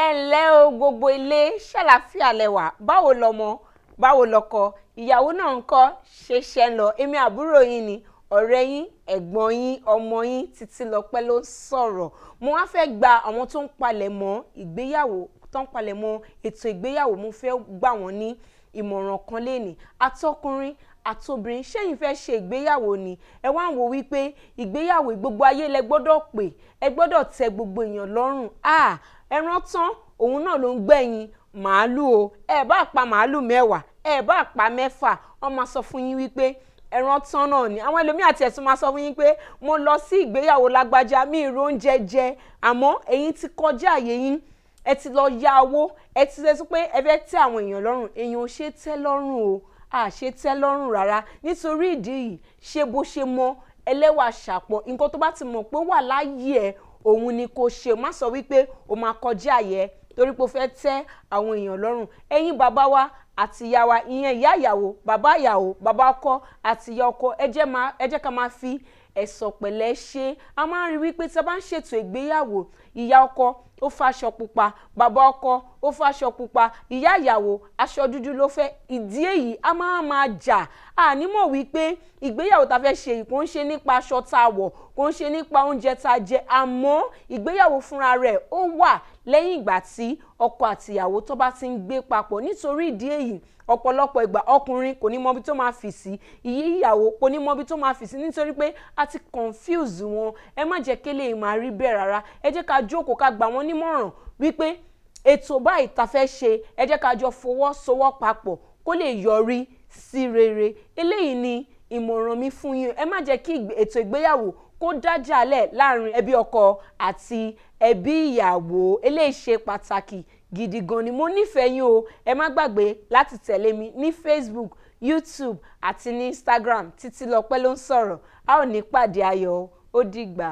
ǹlẹ́ o gbogbo ilé ṣàlàáfíà lẹ́wà báwo lọmọ báwo lọkọ ìyàwó náà ń kọ́ ṣeṣẹ́ ń lọ èmi àbúrò yín ni ọ̀rẹ́ yín ẹ̀gbọ́n yín ọmọ yín Títílọpẹ́ ló ń sọ̀rọ̀ mo wá fẹ́ gba àwọn tó ń palẹ̀ mọ́ ìgbéyàwó tó ń palẹ̀ mọ́ ètò ìgbéyàwó mo fẹ́ gbà wọ́n ní ìmọ̀ràn kan lénìí àtọkùnrin àtobìnrin ṣẹ́yìn fẹ́ ṣe ìgbéyàwó ni ẹ wá ń wò wípé ìgbéyàwó gbogbo ayé lẹ gbọ́dọ̀ pè ẹ gbọ́dọ̀ tẹ́ gbogbo èèyàn lọ́rùn ẹran tán òun náà ló ń gbẹ̀yìn màálù o ẹ bá pa màálù mẹ́wàá ẹ bá pa mẹ́fà wọ́n máa sọ fún yín wípé ẹran tán náà ni àwọn ẹlòmíì àti ẹ̀sùn máa sọ fún yín pé mo lọ sí ìgbéyàwó lágbájá mi ìró oúnjẹ jẹ àmọ́ ẹ̀yin ti kọjá àyè yín ẹ ti lọ ya owó ẹ ti ṣe pé ẹ fẹ́ tẹ́ àwọn èèyàn lọ́rùn èèyàn ò ṣe tẹ́ lọ́rùn o ṣe tẹ́ lọ́rùn rárá nítorí ìdí yìí ṣe bó ṣe mọ ẹlẹ́wà ṣàpọ̀ nǹkan tó bá ti mọ̀ pé wà láyé ẹ̀ òun ni kò ṣe má sọ wípé o máa kọjá àyè torí pé o fẹ́ tẹ́ àwọn èèyàn lọ́rùn ẹ̀yin bàbá wa àti ìyá wa ìyẹn ìyá ìyàwó bàbá ọkọ àti ìyá ọkọ ẹ jẹ́ ká máa fi ẹ̀sọ̀ pẹ̀lẹ́ ṣe a máa ń rí wípé tí a bá ń ṣètò ìgbéyàwó ìyá ọkọ ó fàṣọ pupa bàbá ọkọ ó fàṣọ pupa ìyá ìyàwó aṣọ dúdú ló fẹ́ ìdí èyí a máa jà ànímọ̀ wípé ìgbéyàwó tá fẹ́ ṣe kò ń ṣe nípa aṣọ tá a wọ̀ kò ń ṣe nípa oúnjẹ tá a jẹ àmọ́ ìgbéyàwó fúnra rẹ̀ ó wà lẹ́yìn ìgbà tí ọkọ àti ìyàwó tó bá ti ń gbé papọ̀ nítorí ìdí èyí ọ̀pọ̀lọpọ̀ ìgbà ọkùnrin kò ní mọbi tó máa fì sí ìyàwó kò ní mọbi tó máa fì sí nítorí pé a ti confuse wọn ẹ má jẹ́ kí lè máa rí bẹ́ẹ̀ rárá ẹ jẹ́ ká jókòó ká gbà wọ́n nímọ̀ràn wípé ètò báyìí tá fẹ́ ṣe ẹ jẹ́ ká jọ fọwọ́sowọ́papọ̀ kó lè yọrí sí rere eléyìí ni ìmọ̀ràn mi fún yín ẹ má jẹ́ kí ètò ìgbéyàwó kó dájàlẹ̀ láàrin ẹbí ọkọ àti ẹbí ìyàwó eléyìí ṣe pàtàkì gidi gan ni mo nífẹ̀ẹ́ yín o ẹ má gbàgbé láti tẹ̀lé mi ní Facebook YouTube àti ní Instagram Títílọpẹ́ ló ń sọ̀rọ̀ a ò ní pàdé ayọ̀ ó dìgbà.